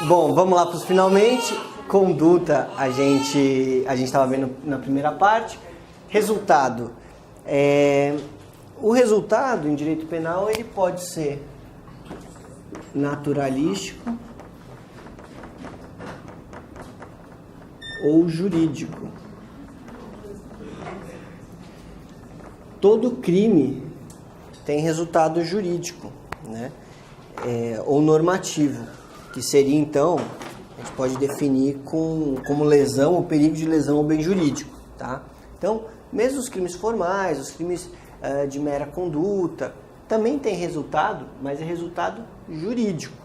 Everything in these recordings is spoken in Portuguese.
Bom, vamos lá para os finalmente. Conduta, a gente estava vendo na primeira parte. Resultado. O resultado em direito penal ele pode ser naturalístico ou jurídico. Todo crime tem resultado jurídico, né? Ou normativo, que seria então, a gente pode definir como lesão ou perigo de lesão ou bem jurídico, tá? Então, mesmo os crimes formais, os crimes de mera conduta, também tem resultado, mas é resultado jurídico,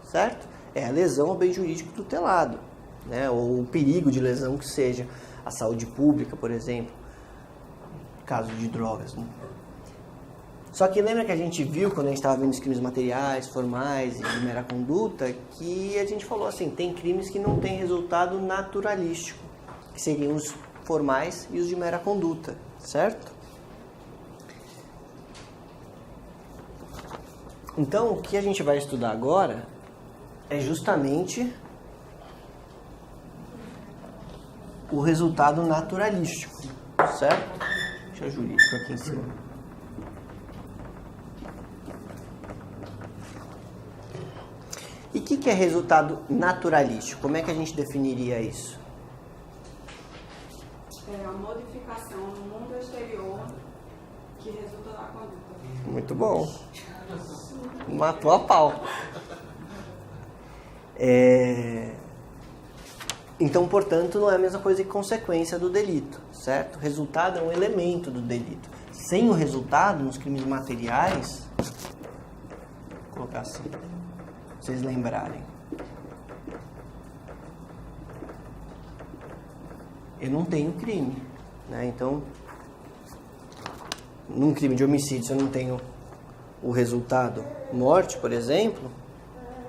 certo? É a lesão ou bem jurídico tutelado, né? Ou o perigo de lesão que seja a saúde pública, por exemplo, caso de drogas, né? Só que lembra que a gente viu, quando a gente estava vendo os crimes materiais, formais e de mera conduta, que a gente falou assim, tem crimes que não têm resultado naturalístico, que seriam os formais e os de mera conduta, certo? Então, o que a gente vai estudar agora é justamente o resultado naturalístico, certo? Deixa eu jurídico aqui em cima. E o que é resultado naturalístico? Como é que a gente definiria isso? É a modificação no mundo exterior que resulta da conduta. Muito bom. Matou a pau. Então, portanto, não é a mesma coisa que consequência do delito, certo? O resultado é um elemento do delito. Sem o resultado, nos crimes materiais, vou colocar assim, pra vocês lembrarem. Eu não tenho crime, né? Então, num crime de homicídio, se eu não tenho o resultado morte, por exemplo,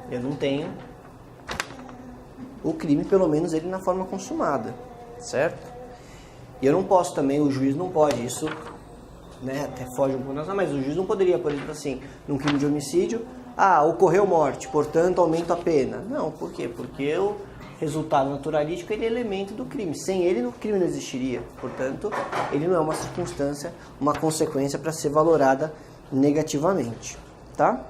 eu não tenho o crime, pelo menos ele na forma consumada, certo? E eu não posso também, o juiz não pode, isso, né, até foge um pouco, mas o juiz não poderia, por exemplo, assim, num crime de homicídio, ocorreu morte, portanto aumento a pena. Não, por quê? Porque o resultado naturalístico ele é elemento do crime. Sem ele, o crime não existiria. Portanto, ele não é uma circunstância, uma consequência para ser valorada negativamente, tá?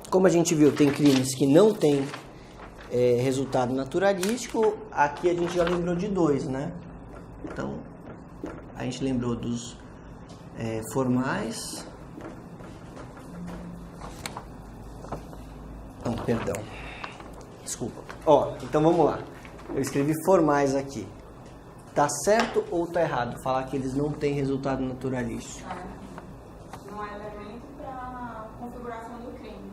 Como a gente viu, tem crimes que não têm resultado naturalístico. Aqui a gente já lembrou de dois, né? Então, a gente lembrou dos formais. Não, perdão. Desculpa. Então vamos lá. Eu escrevi formais aqui. Tá certo ou tá errado falar que eles não têm resultado naturalístico? Não é elemento para a configuração do crime,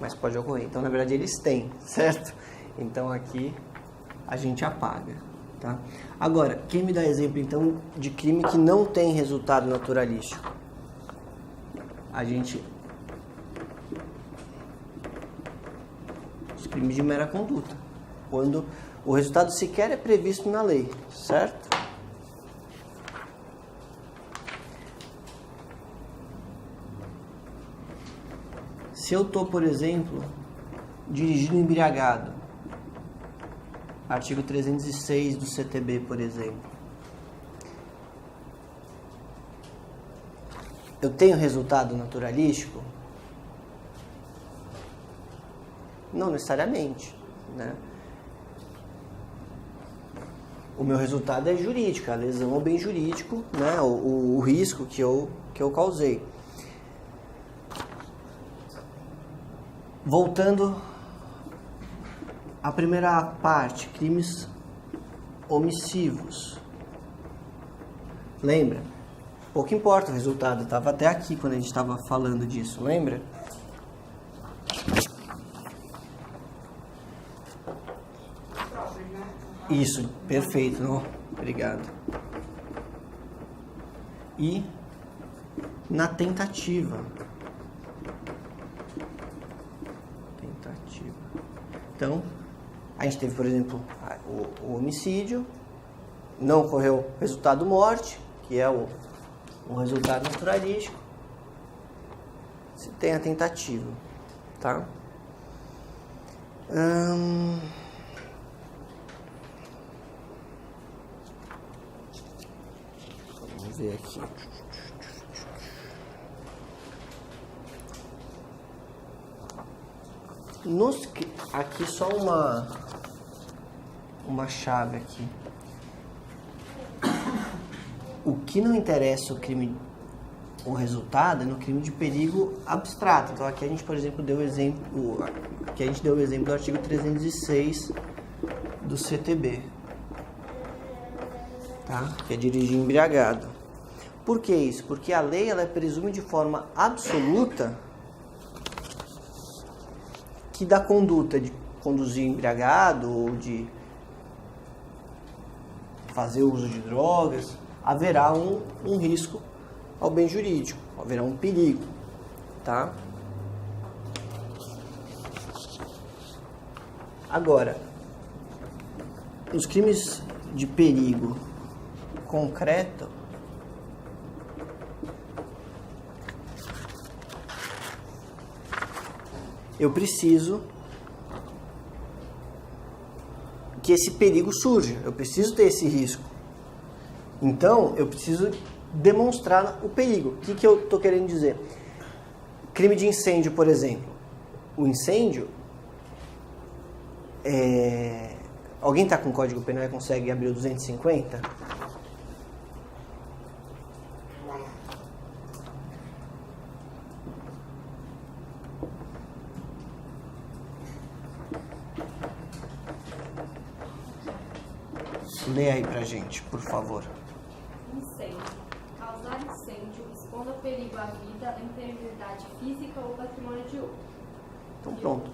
mas pode ocorrer. Então, na verdade, eles têm, certo? Então, aqui a gente apaga, tá? Agora, quem me dá exemplo, então, de crime que não tem resultado naturalístico? Os crimes de mera conduta. Quando o resultado sequer é previsto na lei, certo? Se eu estou, por exemplo, dirigindo embriagado, artigo 306 do CTB, por exemplo, eu tenho resultado naturalístico? Não necessariamente, né? O meu resultado é jurídico, a lesão ou bem jurídico, né? O risco que eu causei. Voltando à primeira parte, crimes omissivos. Lembra? Pouco importa o resultado, estava até aqui quando a gente estava falando disso, lembra? Isso, perfeito, não? Obrigado. E na tentativa. Então, a gente teve, por exemplo, o homicídio, não ocorreu resultado morte, que é o resultado naturalístico. se tem a tentativa, tá? Vamos ver aqui. Aqui só uma chave aqui. O que não interessa o resultado é no crime de perigo abstrato. Então aqui a gente, por exemplo, deu o exemplo do artigo 306 do CTB, tá? Que é dirigir embriagado. Por que isso? Porque a lei ela presume de forma absoluta que da conduta de conduzir embriagado ou de fazer uso de drogas haverá um risco ao bem jurídico, haverá um perigo, tá? Agora, os crimes de perigo concreto eu preciso que esse perigo surja, eu preciso ter esse risco. Então, eu preciso demonstrar o perigo. O que eu estou querendo dizer? Crime de incêndio, por exemplo. O incêndio... Alguém está com o Código Penal e consegue abrir o 250? Lê aí pra gente, por favor. Incêndio. Causar incêndio expondo a perigo à vida, à integridade física ou patrimônio de outro. Então pronto.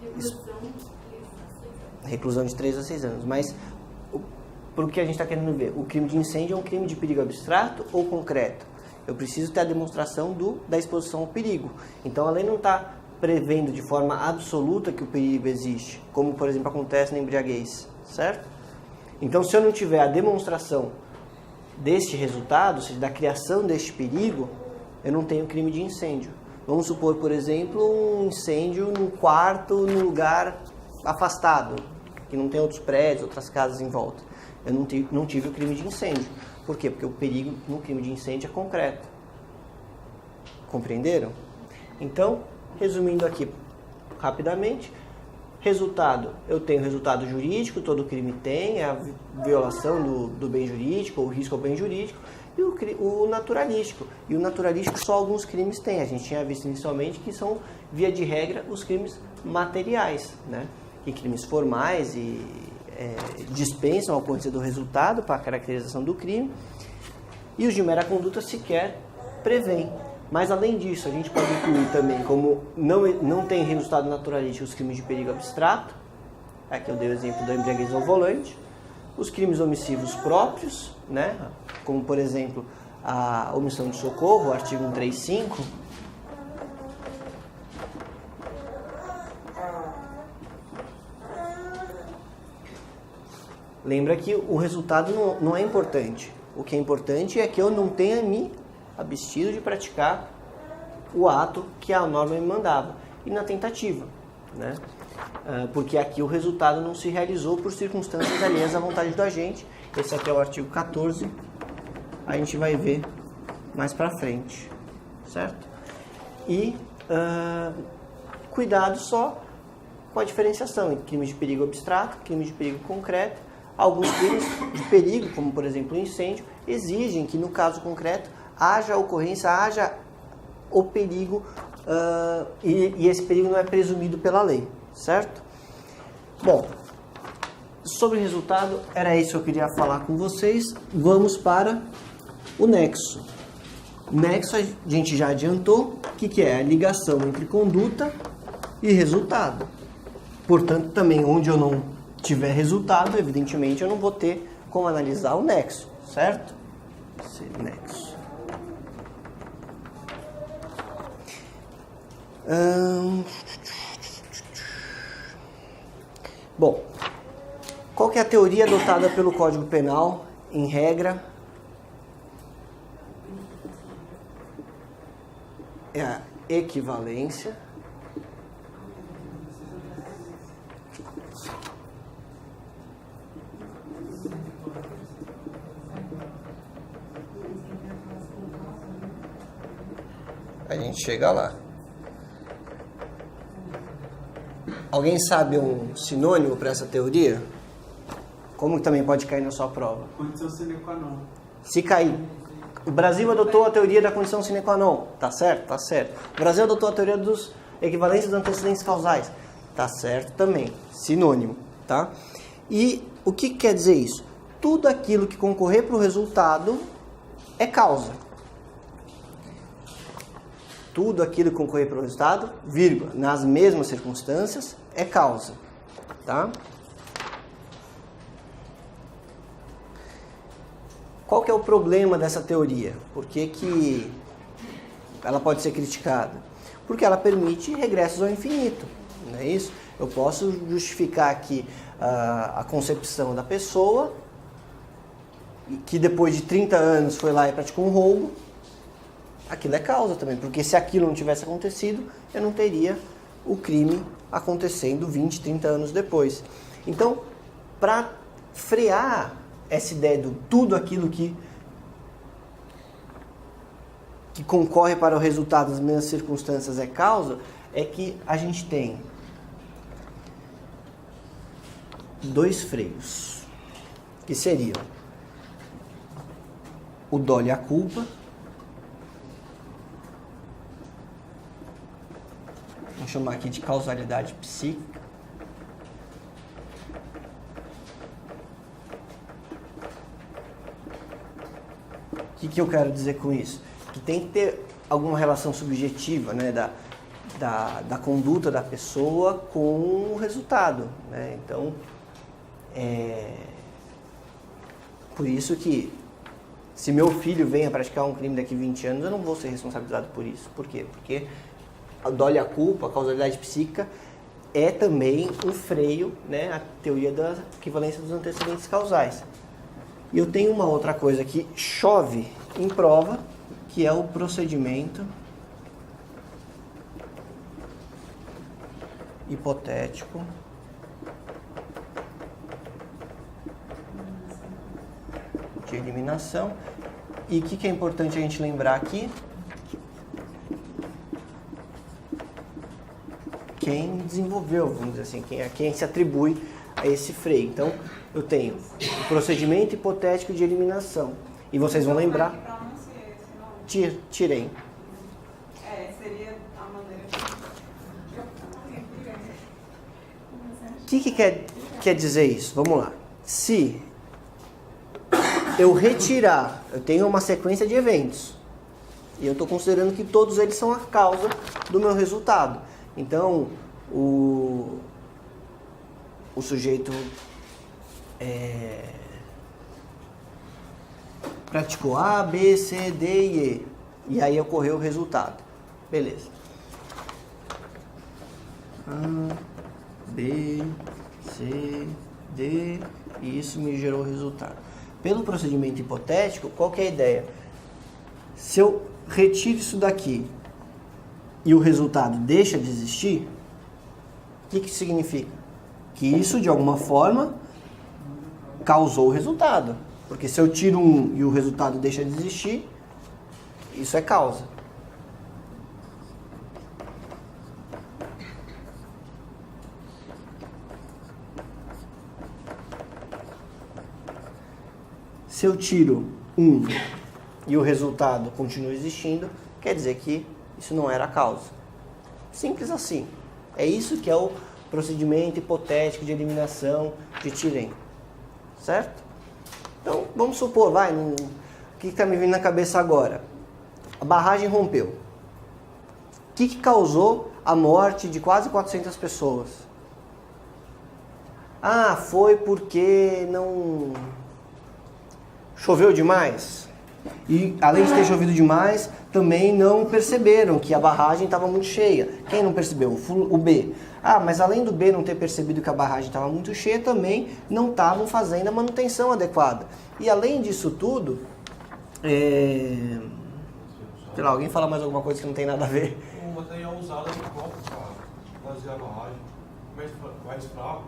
Reclusão Reclusão de de 3 a 6 anos. 3 a 6 anos. Mas, por que a gente está querendo ver? O crime de incêndio é um crime de perigo abstrato ou concreto? Eu preciso ter a demonstração da exposição ao perigo. Então a lei não está prevendo de forma absoluta que o perigo existe, como por exemplo acontece na embriaguez, certo? Então, se eu não tiver a demonstração deste resultado, ou seja, da criação deste perigo, eu não tenho crime de incêndio. Vamos supor, por exemplo, um incêndio num quarto, num lugar afastado, que não tem outros prédios, outras casas em volta. Eu não tive o crime de incêndio. Por quê? Porque o perigo no crime de incêndio é concreto. Compreenderam? Então, resumindo aqui rapidamente... Resultado, eu tenho resultado jurídico, todo crime tem, é a violação do bem jurídico, ou o risco ao bem jurídico, e o naturalístico. E o naturalístico só alguns crimes têm. A gente tinha visto inicialmente que são, via de regra, os crimes materiais, né? E crimes formais dispensam a ocorrência do resultado para a caracterização do crime, e os de mera conduta sequer prevêem. Mas, além disso, a gente pode incluir também, como não tem resultado naturalístico, os crimes de perigo abstrato. Aqui eu dei o exemplo da embriaguez ao volante. Os crimes omissivos próprios, né? Como, por exemplo, a omissão de socorro, o artigo 135. Lembra que o resultado não é importante. O que é importante é que eu não tenha me abstido de praticar o ato que a norma me mandava. E na tentativa, né? Porque aqui o resultado não se realizou por circunstâncias alheias à vontade do agente. Esse aqui é o artigo 14. A gente vai ver mais pra frente, certo? E cuidado só com a diferenciação entre crimes de perigo abstrato, crimes de perigo concreto. Alguns crimes de perigo, como por exemplo o incêndio, exigem que no caso concreto haja ocorrência, haja o perigo, e esse perigo não é presumido pela lei, certo? Bom, sobre o resultado, era isso que eu queria falar com vocês. Vamos para o nexo. Nexo a gente já adiantou, o que é? A ligação entre conduta e resultado. Portanto, também onde eu não tiver resultado, evidentemente eu não vou ter como analisar o nexo, certo? Esse nexo. Bom, qual que é a teoria adotada pelo Código Penal, em regra? equivalência a gente chega lá. Alguém sabe um sinônimo para essa teoria? Como também pode cair na sua prova? Condição sine qua non. Se cair. O Brasil adotou a teoria da condição sine qua non. Tá certo? Tá certo. O Brasil adotou a teoria dos equivalências dos antecedentes causais. Tá certo também. Sinônimo, tá? E o que quer dizer isso? Tudo aquilo que concorrer para o resultado é causa. Tudo aquilo que concorrer para o resultado, vírgula, nas mesmas circunstâncias, é causa, tá? Qual que é o problema dessa teoria? Por que ela pode ser criticada? Porque ela permite regressos ao infinito, não é isso? Eu posso justificar aqui a concepção da pessoa, que depois de 30 anos foi lá e praticou um roubo. Aquilo é causa também, porque se aquilo não tivesse acontecido, eu não teria o crime acontecendo 20, 30 anos depois. Então, para frear essa ideia do tudo aquilo que concorre para o resultado das mesmas circunstâncias é causa, é que a gente tem dois freios, que seriam o dolo e a culpa. Vamos chamar aqui de causalidade psíquica. O que eu quero dizer com isso? Que tem que ter alguma relação subjetiva, né, da conduta da pessoa com o resultado, né? Então, por isso que se meu filho vem a praticar um crime daqui a 20 anos, eu não vou ser responsabilizado por isso. Por quê? Porque a dolo e a culpa, a causalidade psíquica, é também um freio, né, a teoria da equivalência dos antecedentes causais. E eu tenho uma outra coisa que chove em prova, que é o procedimento hipotético de eliminação. E o que é importante a gente lembrar aqui? Quem desenvolveu, vamos dizer assim, quem se atribui a esse freio. Então, eu tenho o procedimento hipotético de eliminação. E vocês vão lembrar... Tirei. Seria a maneira O que quer dizer isso? Vamos lá. Se eu retirar, eu tenho uma sequência de eventos, e eu estou considerando que todos eles são a causa do meu resultado. Então, o sujeito praticou A, B, C, D e E. E aí ocorreu o resultado. Beleza. A, B, C, D, e isso me gerou o resultado. Pelo procedimento hipotético, qual que é a ideia? Se eu retiro isso daqui e o resultado deixa de existir, o que significa? Que isso, de alguma forma, causou o resultado. Porque se eu tiro um e o resultado deixa de existir, isso é causa. Se eu tiro um e o resultado continua existindo, quer dizer que isso não era a causa. Simples assim. É isso que é o procedimento hipotético de eliminação de Tirem. Certo? Então, vamos supor, o que está me vindo na cabeça agora? A barragem rompeu. O que causou a morte de quase 400 pessoas? Ah, foi porque não... choveu demais. E, além de ter chovido demais, também não perceberam que a barragem estava muito cheia. Quem não percebeu? O B. Ah, mas além do B não ter percebido que a barragem estava muito cheia, também não estavam fazendo a manutenção adequada. E além disso tudo, Sei lá, alguém fala mais alguma coisa que não tem nada a ver? O material usado no copo para fazer a barragem, mais fraco.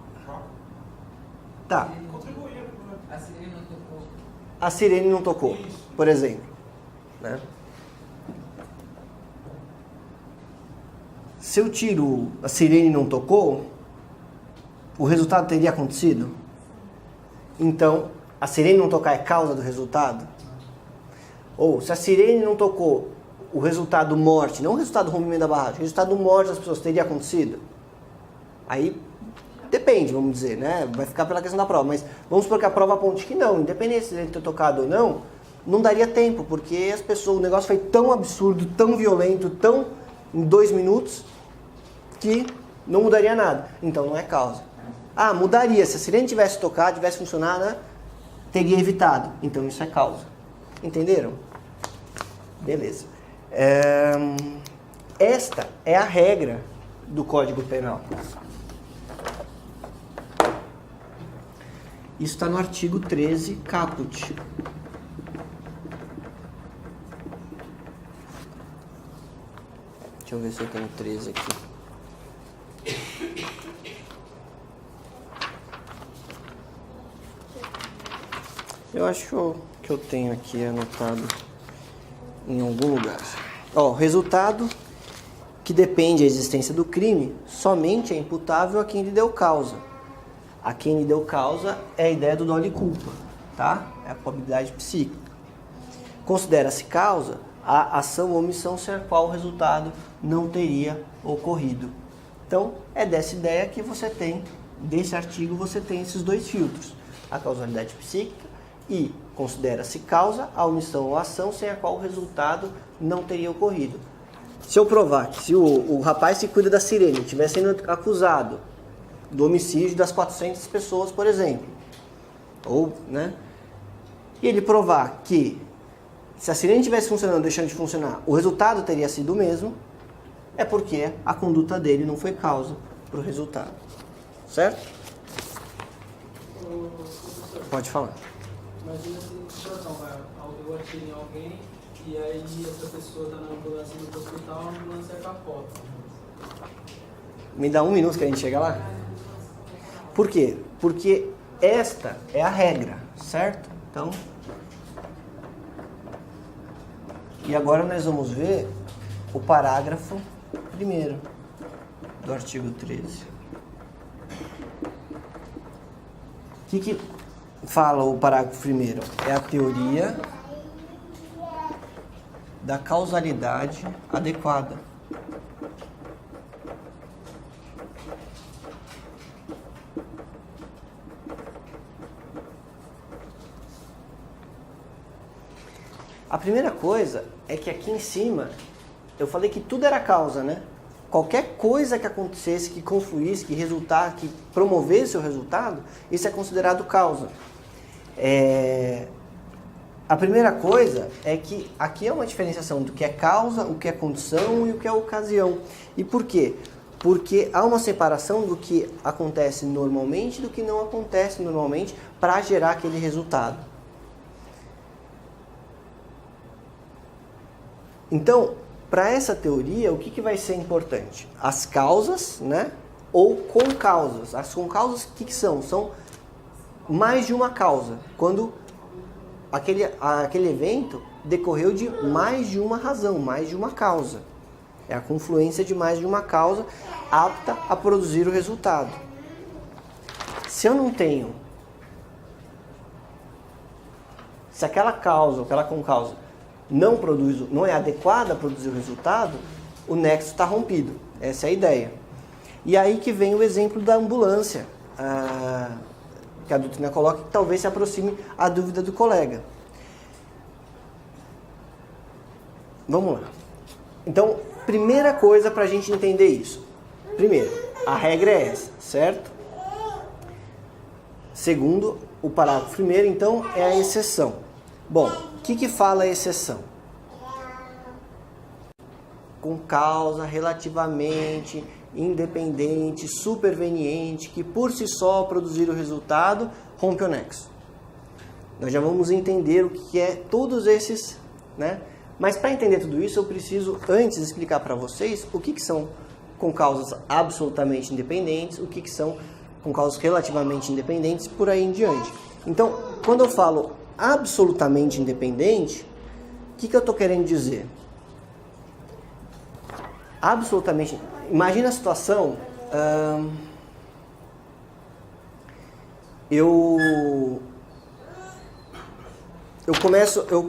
Tá. Contribuía. A sirene não tocou. A sirene não tocou, por exemplo. Né? Se eu tiro a sirene não tocou, o resultado teria acontecido? Então, a sirene não tocar é causa do resultado? Ou, se a sirene não tocou, o resultado morte, não o resultado do rompimento da barragem, o resultado morte das pessoas teria acontecido? Aí, depende, vamos dizer, né? Vai ficar pela questão da prova, mas vamos supor que a prova aponte que não, independente de ele ter tocado ou não daria tempo, porque as pessoas, o negócio foi tão absurdo, tão violento, tão em 2 minutos, que não mudaria nada. Então, não é causa. Ah, mudaria, se a sirene tivesse tocado, tivesse funcionado, né? Teria evitado. Então, isso é causa. Entenderam? Beleza. Esta é a regra do Código Penal. Isso está no artigo 13, caput. Deixa eu ver se eu tenho 13 aqui. Eu acho que eu tenho aqui anotado em algum lugar. Ó, resultado que depende da existência do crime somente é imputável a quem lhe deu causa. A quem lhe deu causa é a ideia do dolo e culpa, tá? É a probabilidade psíquica. Considera-se causa a ação ou omissão sem a qual o resultado não teria ocorrido. Então, é dessa ideia que você tem, desse artigo, você tem esses 2 filtros. A causalidade psíquica e considera-se causa a omissão ou ação sem a qual o resultado não teria ocorrido. Se eu provar que se o rapaz que cuida da sirene estiver sendo acusado do homicídio das 400 pessoas, por exemplo, ou, né, e ele provar que se a sirene estivesse funcionando, deixando de funcionar, o resultado teria sido o mesmo, é porque a conduta dele não foi causa para o resultado. Certo? Pode falar. Imagina se situação, eu atiro em alguém e aí essa pessoa está na ambulância do hospital, a ambulância capota. Me dá 1 minuto que a gente chega lá? Por quê? Porque esta é a regra, certo? Então, e agora nós vamos ver o parágrafo 1º do artigo 13. O que fala o parágrafo 1º? É a teoria da causalidade adequada. A primeira coisa é que aqui em cima eu falei que tudo era causa, né? Qualquer coisa que acontecesse, que confluísse, que resultasse, que promovesse o resultado, isso é considerado causa. A primeira coisa é que aqui é uma diferenciação do que é causa, o que é condição e o que é ocasião. E por quê? Porque há uma separação do que acontece normalmente e do que não acontece normalmente para gerar aquele resultado. Então, para essa teoria, o que vai ser importante? As causas, né? Ou concausas. As concausas, o que são? São mais de uma causa. Quando aquele evento decorreu de mais de uma razão, mais de uma causa. É a confluência de mais de uma causa apta a produzir o resultado. Se eu não tenho... Se aquela causa, ou aquela concausa, não é adequada a produzir o resultado, o nexo está rompido. Essa é a ideia. E aí que vem o exemplo da ambulância, que a doutrina coloca, que talvez se aproxime a dúvida do colega. Vamos lá. Então, primeira coisa para a gente entender isso. Primeiro, a regra é essa, certo? Segundo, o parágrafo 1º, então, é a exceção. Bom, o que fala a exceção? Com causa relativamente independente, superveniente, que por si só produzir o resultado, rompe o nexo. Nós já vamos entender o que é todos esses, né, Mas para entender tudo isso, eu preciso antes explicar para vocês o que são concausas absolutamente independentes, o que são concausas relativamente independentes, por aí em diante. Então, quando eu falo absolutamente independente, o que eu estou querendo dizer? Absolutamente... Imagina a situação... Eu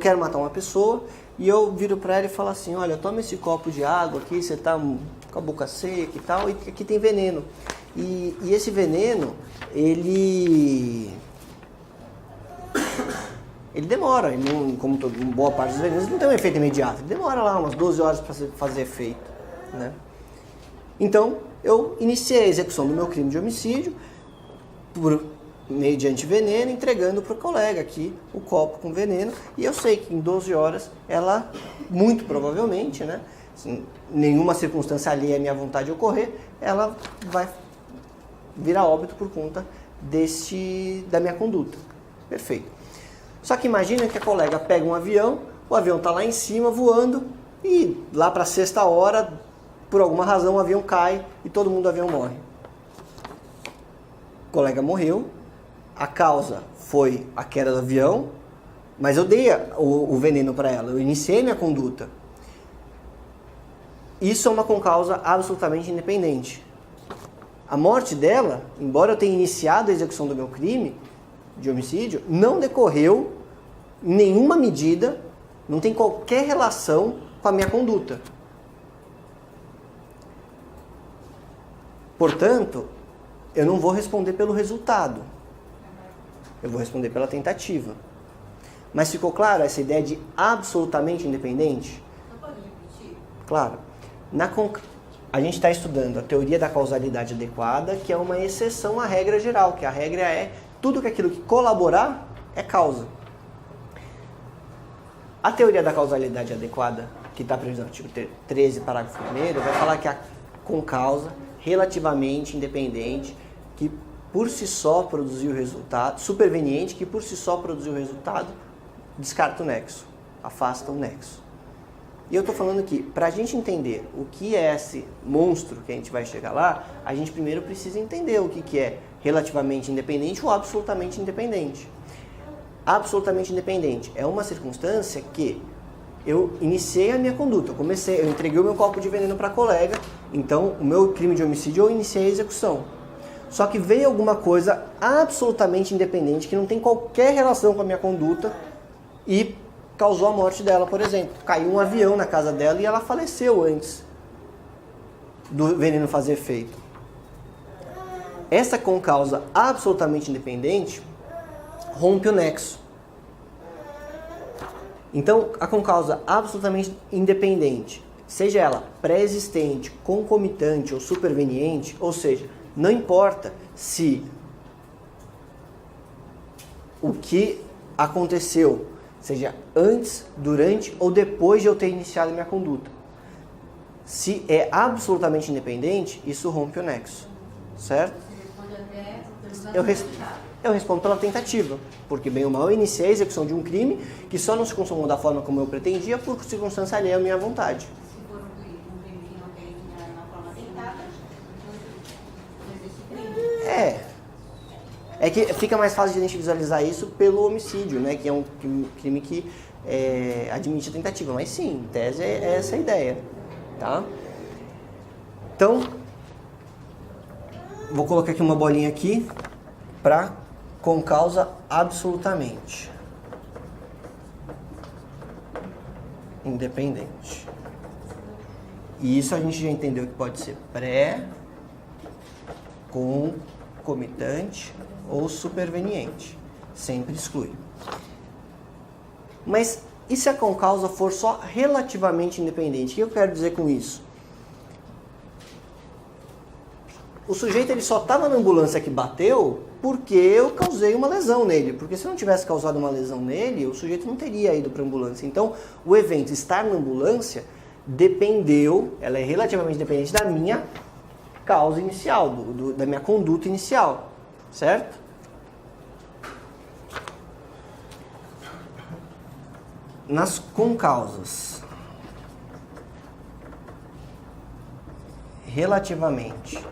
quero matar uma pessoa e eu viro para ela e falo assim, olha, toma esse copo de água aqui, você tá com a boca seca e tal, e aqui tem veneno. E esse veneno, ele demora, como boa parte dos venenos, não tem um efeito imediato, ele demora lá umas 12 horas para fazer efeito, né? Então, eu iniciei a execução do meu crime de homicídio mediante veneno, entregando para o colega aqui o copo com veneno, e eu sei que em 12 horas ela, muito provavelmente, né, se nenhuma circunstância alheia à minha vontade ocorrer, ela vai virar óbito por conta da minha conduta. Perfeito. Só que imagina que a colega pega um avião, o avião está lá em cima voando, e lá para a 6ª hora, por alguma razão, o avião cai e todo mundo do avião morre. O colega morreu, a causa foi a queda do avião, mas eu dei o veneno para ela, eu iniciei minha conduta. Isso é uma concausa absolutamente independente. A morte dela, embora eu tenha iniciado a execução do meu crime de homicídio, não decorreu em nenhuma medida, não tem qualquer relação com a minha conduta. Portanto, eu não vou responder pelo resultado. Eu vou responder pela tentativa. Mas ficou claro essa ideia de absolutamente independente? Não pode repetir? Claro. A gente está estudando a teoria da causalidade adequada, que é uma exceção à regra geral, que a regra é tudo aquilo que colaborar é causa. A teoria da causalidade adequada, que está prevista no artigo 13, parágrafo 1º, vai falar que a concausa relativamente independente, que por si só produziu o resultado, superveniente, que por si só produziu o resultado, descarta o nexo, afasta o nexo. E eu estou falando que, para a gente entender o que é esse monstro que a gente vai chegar lá, a gente primeiro precisa entender o que é relativamente independente ou absolutamente independente. Absolutamente independente é uma circunstância que eu iniciei a minha conduta, eu entreguei o meu copo de veneno para a colega, então o meu crime de homicídio eu iniciei a execução. Só que veio alguma coisa absolutamente independente, que não tem qualquer relação com a minha conduta e causou a morte dela, por exemplo. Caiu um avião na casa dela e ela faleceu antes do veneno fazer efeito. Essa concausa absolutamente independente rompe o nexo. Então, a concausa absolutamente independente, seja ela pré-existente, concomitante ou superveniente, ou seja, não importa se o que aconteceu seja antes, durante ou depois de eu ter iniciado a minha conduta. Se é absolutamente independente, isso rompe o nexo, certo? Eu respondo pela tentativa, porque bem ou mal eu iniciei a execução de um crime que só não se consumou da forma como eu pretendia por circunstância alheia à minha vontade. Se for um crime que não tem na forma tentada, não existe crime. É que fica mais fácil de a gente visualizar isso pelo homicídio, né? Que é um crime que admite a tentativa. Mas sim, em tese é essa a ideia, tá? Então, vou colocar aqui uma bolinha aqui para concausa absolutamente independente. E isso a gente já entendeu que pode ser pré, concomitante ou superveniente. Sempre exclui. Mas e se a concausa for só relativamente independente? O que eu quero dizer com isso? O sujeito ele só estava na ambulância que bateu porque eu causei uma lesão nele. Porque se eu não tivesse causado uma lesão nele, o sujeito não teria ido para a ambulância. Então, o evento estar na ambulância ela é relativamente dependente da minha causa inicial, da minha conduta inicial, certo? nas concausas relativamente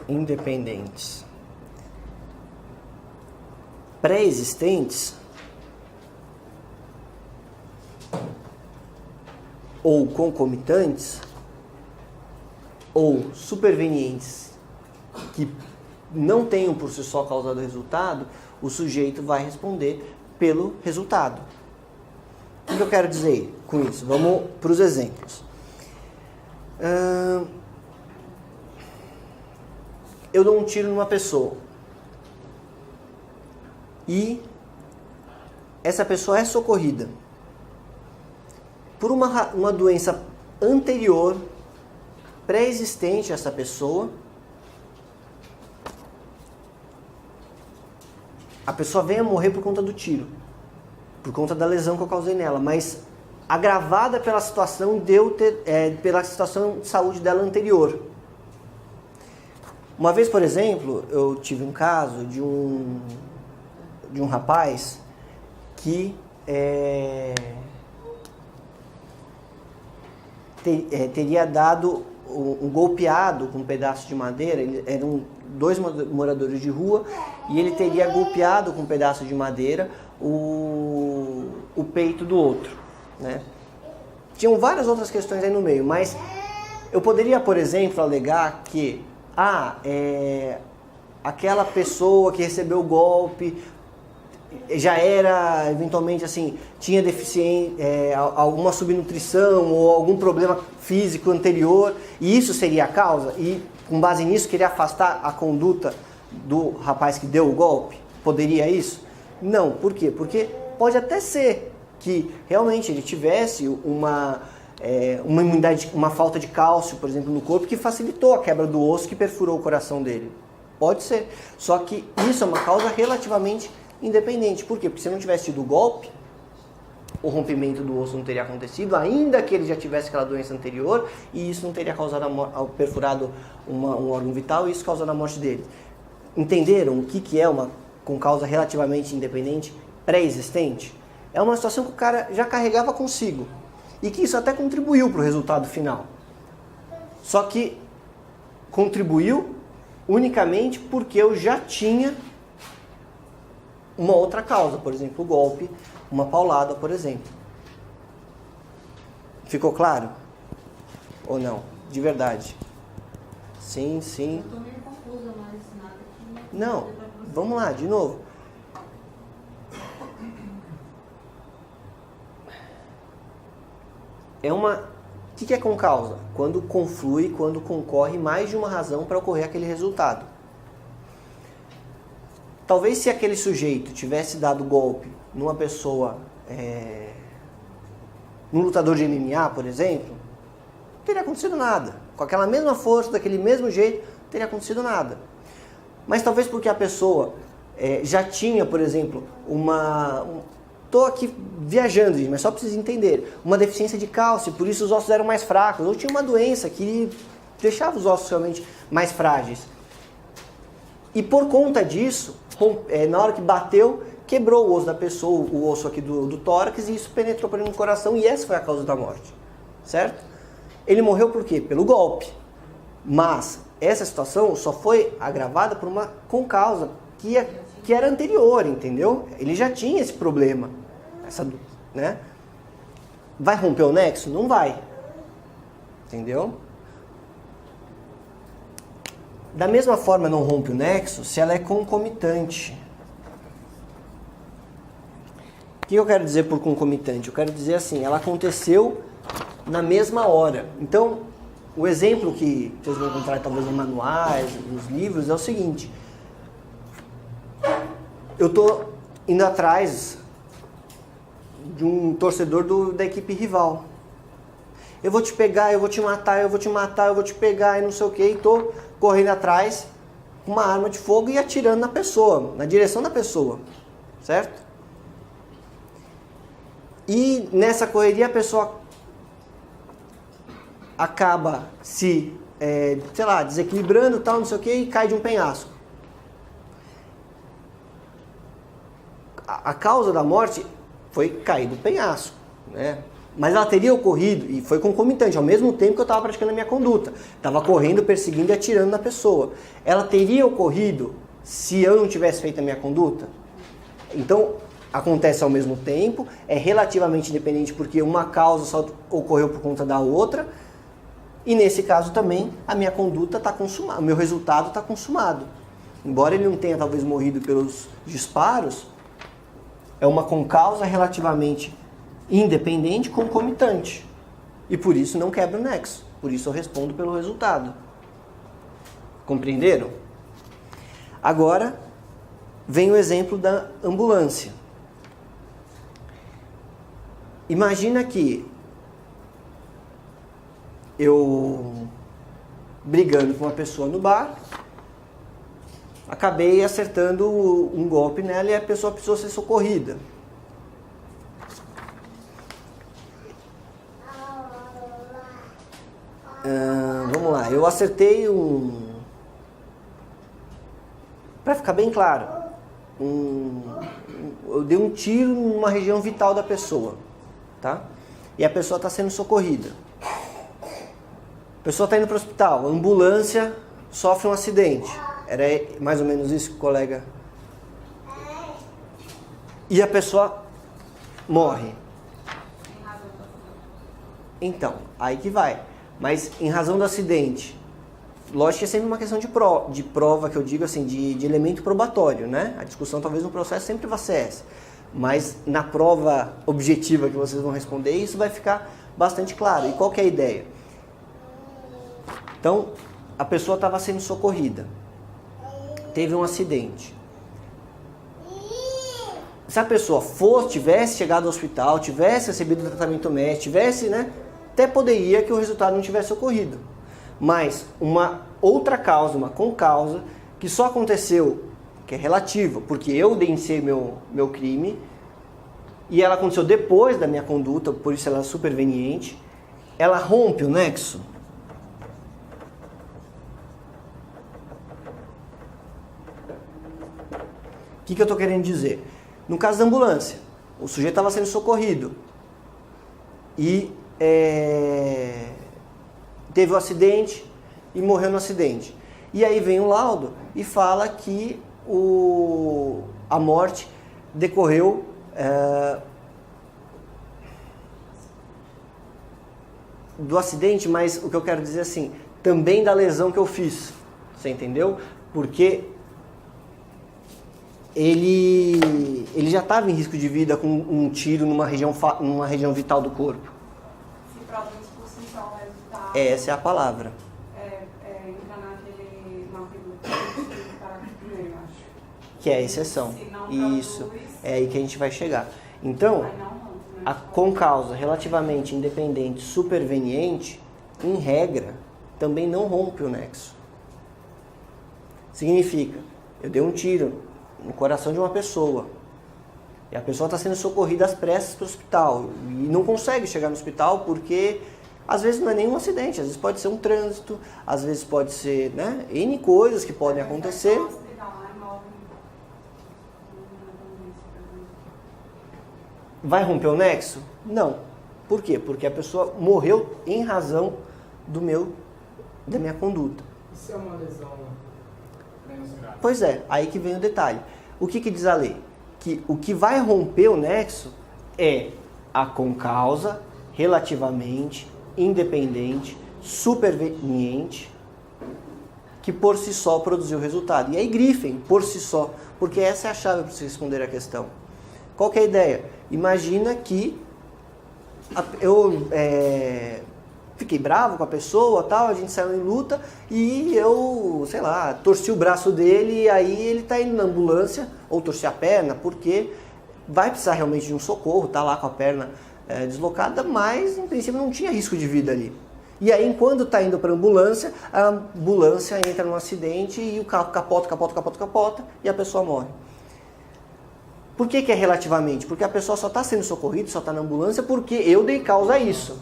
independentes pré-existentes ou concomitantes ou supervenientes que não tenham por si só causado o resultado, o sujeito vai responder pelo resultado. O que eu quero dizer com isso? Vamos para os exemplos. Eu dou um tiro numa pessoa e essa pessoa é socorrida por uma doença anterior, pré-existente a essa pessoa. A pessoa vem a morrer por conta do tiro, por conta da lesão que eu causei nela, mas agravada pela situação pela situação de saúde dela anterior. Uma vez, por exemplo, eu tive um caso de um rapaz que teria dado um golpeado com um pedaço de madeira. Eram 2 moradores de rua e ele teria golpeado com um pedaço de madeira o peito do outro, né? Tinham várias outras questões aí no meio, mas eu poderia, por exemplo, alegar que aquela pessoa que recebeu o golpe já era, eventualmente, assim, tinha deficiência, alguma subnutrição ou algum problema físico anterior, e isso seria a causa, e com base nisso queria afastar a conduta do rapaz que deu o golpe? Poderia isso? Não. Por quê? Porque pode até ser que realmente ele tivesse uma imunidade, uma falta de cálcio, por exemplo, no corpo, que facilitou a quebra do osso que perfurou o coração dele. Pode ser. Só que isso é uma causa relativamente independente. Por quê? Porque se não tivesse tido o golpe, o rompimento do osso não teria acontecido, ainda que ele já tivesse aquela doença anterior, e isso não teria causado perfurado um órgão vital, e isso causando a morte dele. Entenderam o que é uma com causa relativamente independente pré-existente? É uma situação que o cara já carregava consigo, e que isso até contribuiu para o resultado final. Só que contribuiu unicamente porque eu já tinha uma outra causa, por exemplo, o golpe, uma paulada, por exemplo. Ficou claro? Ou não? De verdade? Sim, sim. Eu estou meio confusa, mas nada que... Não, vamos lá, de novo. O que é concausa? Quando conflui, quando concorre mais de uma razão para ocorrer aquele resultado. Talvez se aquele sujeito tivesse dado golpe numa pessoa, num lutador de MMA, por exemplo, não teria acontecido nada. Com aquela mesma força, daquele mesmo jeito, não teria acontecido nada. Mas talvez porque a pessoa já tinha, por exemplo, estou aqui viajando, mas só para vocês entenderem, uma deficiência de cálcio, por isso os ossos eram mais fracos, ou tinha uma doença que deixava os ossos realmente mais frágeis. E por conta disso, na hora que bateu, quebrou o osso da pessoa, o osso aqui do tórax, e isso penetrou para ele no coração, e essa foi a causa da morte, certo? Ele morreu por quê? Pelo golpe. Mas essa situação só foi agravada por uma concausa que era anterior, entendeu? Ele já tinha esse problema, né? Vai romper o nexo? Não vai, entendeu? Da mesma forma não rompe o nexo se ela é concomitante. O que eu quero dizer por concomitante? Eu quero dizer assim, ela aconteceu na mesma hora. Então, o exemplo que vocês vão encontrar talvez em manuais, nos livros, é o seguinte. Eu estou indo atrás de um torcedor da equipe rival. Eu vou te pegar, eu vou te matar, eu vou te matar, eu vou te pegar e não sei o que. E estou correndo atrás com uma arma de fogo e atirando na pessoa, na direção da pessoa, certo? E nessa correria a pessoa acaba se, desequilibrando, tal, não sei o que, e cai de um penhasco. a causa da morte foi cair do penhasco, né? Mas ela teria ocorrido, e foi concomitante, ao mesmo tempo que eu estava praticando a minha conduta. Estava correndo, perseguindo e atirando na pessoa. Ela teria ocorrido se eu não tivesse feito a minha conduta? Então, acontece ao mesmo tempo, é relativamente independente porque uma causa só ocorreu por conta da outra, e nesse caso também a minha conduta está consumada, o meu resultado está consumado. Embora ele não tenha talvez morrido pelos disparos, é uma concausa relativamente independente, concomitante. E por isso não quebra o nexo. Por isso eu respondo pelo resultado. Compreenderam? Agora vem o exemplo da ambulância. Imagina que eu brigando com uma pessoa no bar, acabei acertando um golpe nela e a pessoa precisou ser socorrida. Vamos lá, eu acertei para ficar bem claro, eu dei um tiro numa região vital da pessoa, tá? E a pessoa está sendo socorrida. A pessoa está indo para o hospital, a ambulância sofre um acidente. Era mais ou menos isso que o colega... E a pessoa morre. Então, aí que vai. Mas em razão do acidente, lógico que é sempre uma questão de prova, que eu digo assim, de elemento probatório, né? A discussão talvez no processo sempre vai ser essa. Mas na prova objetiva que vocês vão responder, isso vai ficar bastante claro. E qual que é a ideia? Então, a pessoa estava sendo socorrida. Teve um acidente. Se a pessoa tivesse chegado ao hospital, tivesse recebido tratamento médico, tivesse, né? Até poderia que o resultado não tivesse ocorrido. Mas uma outra causa, uma concausa, que só aconteceu, que é relativa, porque eu denunciei meu crime, e ela aconteceu depois da minha conduta, por isso ela é superveniente, ela rompe o nexo. O que eu estou querendo dizer? No caso da ambulância, o sujeito estava sendo socorrido e teve um acidente e morreu no acidente. E aí vem um laudo e fala que a morte decorreu do acidente, mas o que eu quero dizer assim, também da lesão que eu fiz. Você entendeu? Porque ele já estava em risco de vida com um tiro numa região vital do corpo. Se prova isso por si só vai evitar... Essa é a palavra. Entrar naquele parágrafo primeiro, eu acho. Que é a exceção. Se não Isso. produz, É aí que a gente vai chegar. Então, aí não rompe, né? a concausa relativamente independente superveniente, em regra, também não rompe o nexo. Significa, eu dei um tiro no coração de uma pessoa e a pessoa está sendo socorrida às pressas para o hospital e não consegue chegar no hospital porque às vezes não é nenhum acidente, às vezes pode ser um trânsito, às vezes pode ser, né, N coisas que podem acontecer. Vai romper o nexo? Não. Por quê? Porque a pessoa morreu em razão da minha conduta. Isso é uma lesão menos grave. Pois é, aí que vem o detalhe. O que diz a lei? Que o que vai romper o nexo é a concausa relativamente independente, superveniente, que por si só produziu o resultado. E aí grifem, por si só, porque essa é a chave para você responder a questão. Qual que é a ideia? Imagina que eu fiquei bravo com a pessoa, tal, a gente saiu em luta e eu, sei lá, torci o braço dele e aí ele está indo na ambulância, ou torci a perna, porque vai precisar realmente de um socorro, tá lá com a perna deslocada, mas em princípio não tinha risco de vida ali. E aí, enquanto está indo para a ambulância entra num acidente e o carro capota e a pessoa morre. Por que é relativamente? Porque a pessoa só está sendo socorrida, só está na ambulância porque eu dei causa a isso.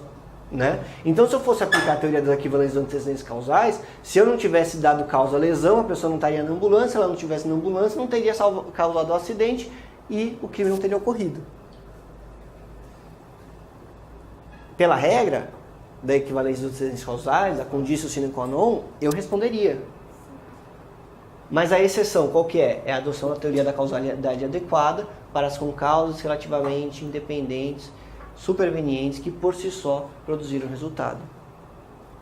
Né? Então, se eu fosse aplicar a teoria das equivalências dos antecedentes causais, se eu não tivesse dado causa à lesão, a pessoa não estaria na ambulância, ela não tivesse na ambulância, não teria causado o acidente e o crime não teria ocorrido. Pela regra da equivalência dos antecedentes causais, a conditio sine qua non, eu responderia. Mas a exceção, qual que é? É a adoção da teoria da causalidade adequada para as concausas relativamente independentes, supervenientes, que por si só produziram o resultado.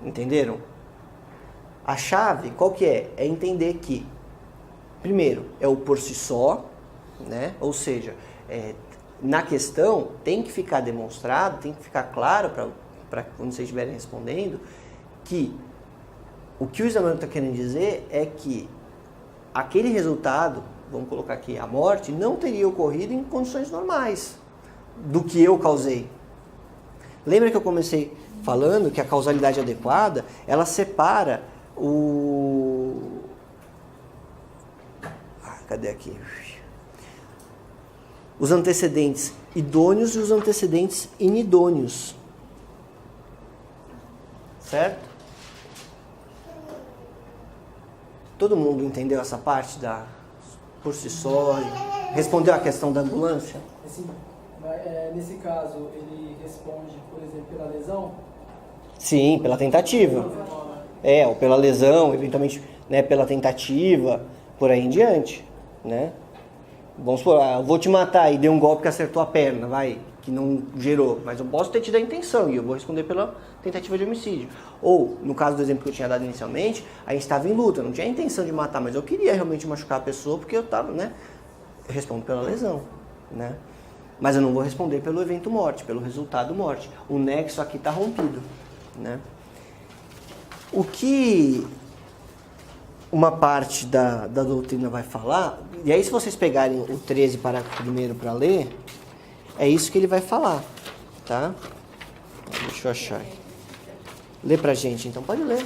Entenderam? A chave, qual que é? É entender que, primeiro, é o por si só, né? Ou seja, na questão tem que ficar demonstrado, tem que ficar claro para quando vocês estiverem respondendo, que o que o examinador está querendo dizer é que aquele resultado, vamos colocar aqui, a morte, não teria ocorrido em condições normais do que eu causei. Lembra que eu comecei falando que a causalidade adequada, ela separa cadê aqui? Os antecedentes idôneos e os antecedentes inidôneos. Certo? Todo mundo entendeu essa parte da por si só? Respondeu a questão da ambulância? Assim, nesse caso, ele responde, por exemplo, pela lesão? Sim, pela tentativa. Ou pela lesão, eventualmente, né, pela tentativa, por aí em diante, né? Vamos supor, eu vou te matar e dei um golpe que acertou a perna, que não gerou, mas eu posso ter tido a intenção e eu vou responder pela tentativa de homicídio. Ou, no caso do exemplo que eu tinha dado inicialmente, a gente estava em luta, eu não tinha a intenção de matar, mas eu queria realmente machucar a pessoa porque eu estava, né? Eu respondo pela lesão, né? Mas eu não vou responder pelo evento morte, pelo resultado morte. O nexo aqui está rompido, né? O que uma parte da doutrina vai falar, e aí se vocês pegarem o 13 parágrafo 1º para ler, é isso que ele vai falar, tá? Deixa eu achar. Lê pra gente, então pode ler.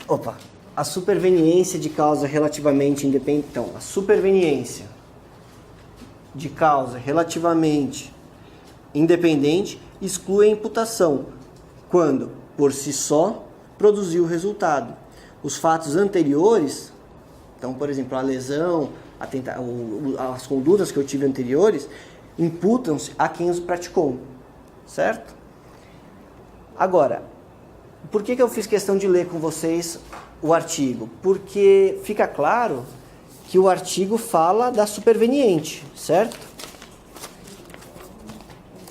Opa, a superveniência de causa relativamente independente. Então, a superveniência de causa relativamente independente exclui a imputação quando, por si só, produziu o resultado. Os fatos anteriores, então, por exemplo, a lesão, as condutas que eu tive anteriores, imputam-se a quem os praticou, certo? Agora, por que eu fiz questão de ler com vocês o artigo? Porque fica claro que o artigo fala da superveniente, certo?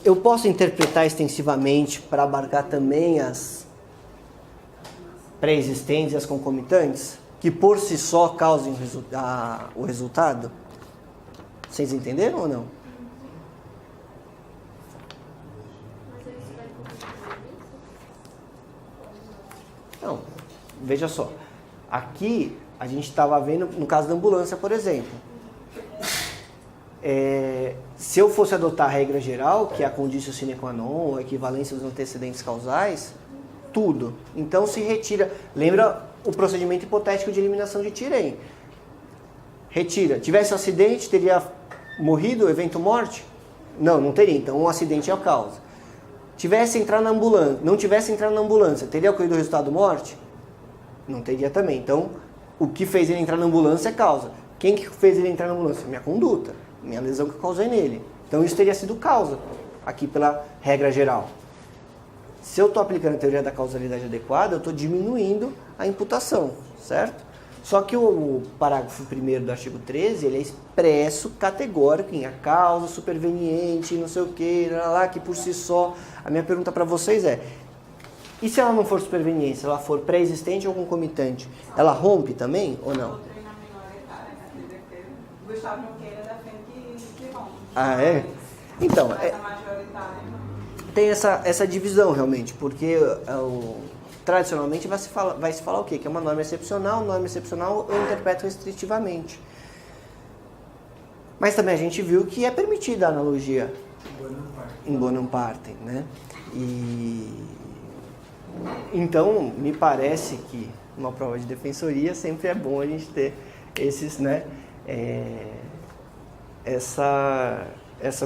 Eu posso interpretar extensivamente para abarcar também as pré-existentes e as concomitantes, que por si só causem o resultado? Vocês entenderam ou não? Não, veja só. Aqui a gente estava vendo, no caso da ambulância, por exemplo. Se eu fosse adotar a regra geral, que é a conditio sine qua non, a equivalência dos antecedentes causais, tudo. Então se retira. Lembra o procedimento hipotético de eliminação de Tirem? Retira. Tivesse um acidente, teria morrido, evento morte? Não, não teria. Então um acidente é a causa. Tivesse entrar na ambulância, não tivesse entrado na ambulância, teria ocorrido o resultado morte? Não teria também. Então, o que fez ele entrar na ambulância é causa. Quem que fez ele entrar na ambulância? Minha conduta, minha lesão que eu causei nele. Então, isso teria sido causa, aqui pela regra geral. Se eu estou aplicando a teoria da causalidade adequada, eu estou diminuindo a imputação, certo? Só que o parágrafo 1º do artigo 13, ele é expresso, categórico, em a causa superveniente, não sei o que, que por si só. A minha pergunta para vocês é, e se ela não for superveniente, se ela for pré-existente ou concomitante, ela rompe também ou não? Gustavo Junqueira defende que rompe. Ah, é? Então, tem essa divisão realmente, porque tradicionalmente vai se falar o quê? Que é uma norma excepcional eu interpreto restritivamente. Mas também a gente viu que é permitida a analogia em bonum partem, né? Então, me parece que numa prova de defensoria sempre é bom a gente ter esses, né? Essa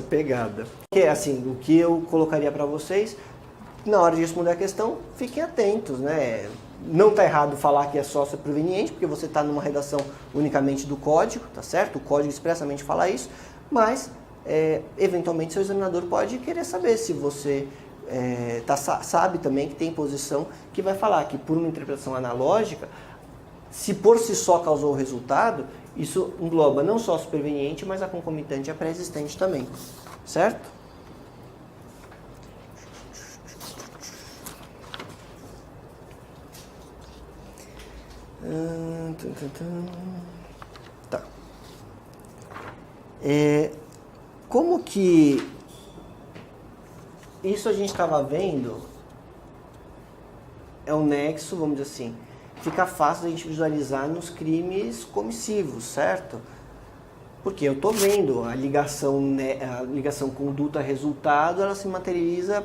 pegada. Que é assim, o que eu colocaria para vocês, na hora de responder a questão, fiquem atentos, né? Não está errado falar que é sócio proveniente, porque você está numa redação unicamente do código, tá certo? O código expressamente fala isso, mas eventualmente seu examinador pode querer saber se você sabe também que tem posição que vai falar que por uma interpretação analógica, se por si só causou o resultado, isso engloba não só a superveniente, mas a concomitante e a pré-existente também, certo? Tá. Como que isso a gente estava vendo é um nexo, vamos dizer assim, fica fácil a gente visualizar nos crimes comissivos, certo? Porque eu estou vendo a ligação conduta-resultado, ela se materializa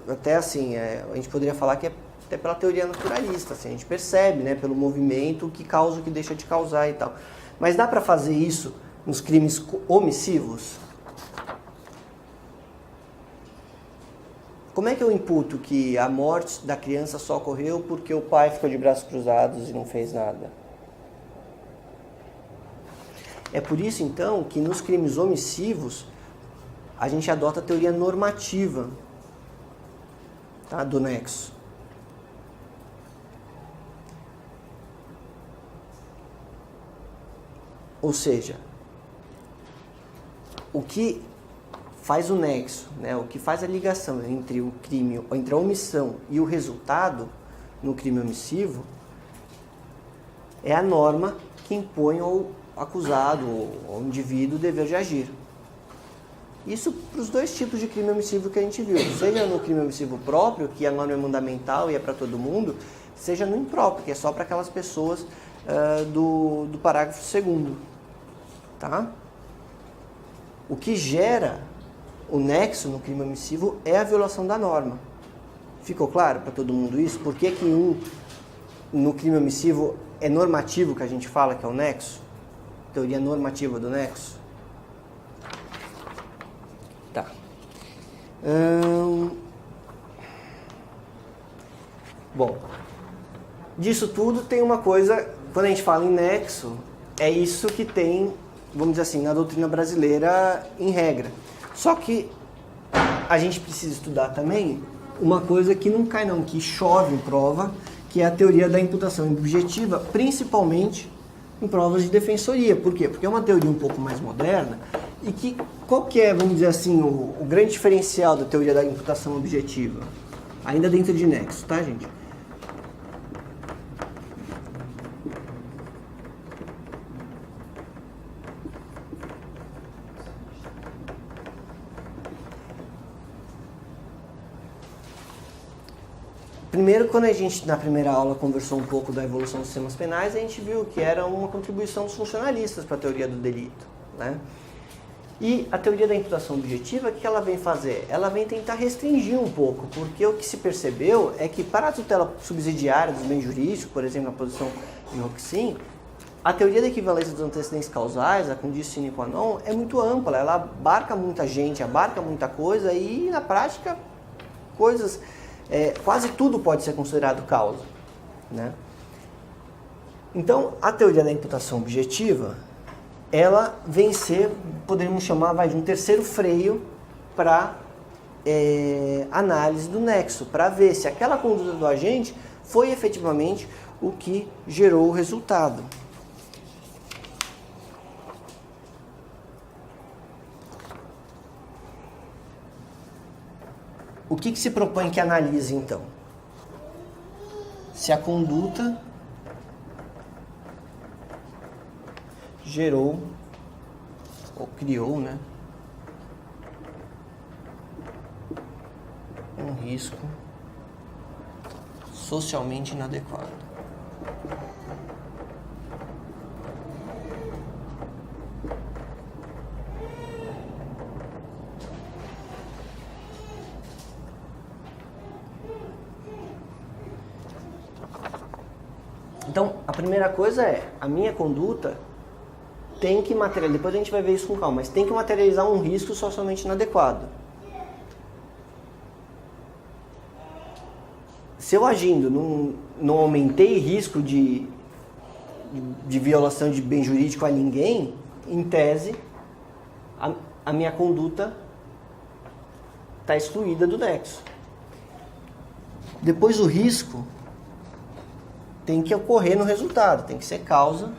até assim, a gente poderia falar que é até pela teoria naturalista, assim, a gente percebe, né, pelo movimento, o que causa, o que deixa de causar e tal. Mas dá para fazer isso nos crimes omissivos? Como é que eu imputo que a morte da criança só ocorreu porque o pai ficou de braços cruzados e não fez nada? É por isso, então, que nos crimes omissivos a gente adota a teoria normativa, tá, do nexo. Ou seja, o que faz o nexo, né, o que faz a ligação entre o crime, entre a omissão e o resultado no crime omissivo é a norma que impõe ao acusado ou ao indivíduo o dever de agir. Isso para os dois tipos de crime omissivo que a gente viu, seja no crime omissivo próprio, que a norma é mandamental e é para todo mundo, seja no impróprio, que é só para aquelas pessoas do parágrafo 2º. Tá? O que gera o nexo no crime omissivo é a violação da norma. Ficou claro para todo mundo isso? Por que no crime omissivo é normativo que a gente fala que é o nexo? Teoria normativa do nexo? Tá. Bom, disso tudo tem uma coisa, quando a gente fala em nexo, é isso que tem, vamos dizer assim, na doutrina brasileira em regra. Só que a gente precisa estudar também uma coisa que não cai não, que chove em prova, que é a teoria da imputação objetiva, principalmente em provas de defensoria. Por quê? Porque é uma teoria um pouco mais moderna e que, qual que é, vamos dizer assim, o grande diferencial da teoria da imputação objetiva? Ainda dentro de nexo, tá, gente? Primeiro, quando a gente, na primeira aula, conversou um pouco da evolução dos sistemas penais, a gente viu que era uma contribuição dos funcionalistas para a teoria do delito, né? E a teoria da imputação objetiva, o que ela vem fazer? Ela vem tentar restringir um pouco, porque o que se percebeu é que para a tutela subsidiária dos bens jurídicos, por exemplo, na posição em Roxin, a teoria da equivalência dos antecedentes causais, a condicio sine qua non, é muito ampla, ela abarca muita gente, abarca muita coisa e, na prática, coisas... quase tudo pode ser considerado causa, né? Então, a teoria da imputação objetiva, ela vem ser, poderíamos chamar, de um terceiro freio para análise do nexo, para ver se aquela conduta do agente foi efetivamente o que gerou o resultado. O que se propõe que analise, então? Se a conduta gerou, ou criou, né, um risco socialmente inadequado. Então, a primeira coisa é, a minha conduta tem que materializar, depois a gente vai ver isso com calma, mas tem que materializar um risco socialmente inadequado. se eu agindo não aumentei risco de violação de bem jurídico a ninguém, em tese, a minha conduta está excluída do nexo. Depois o risco tem que ocorrer no resultado, tem que ser causa.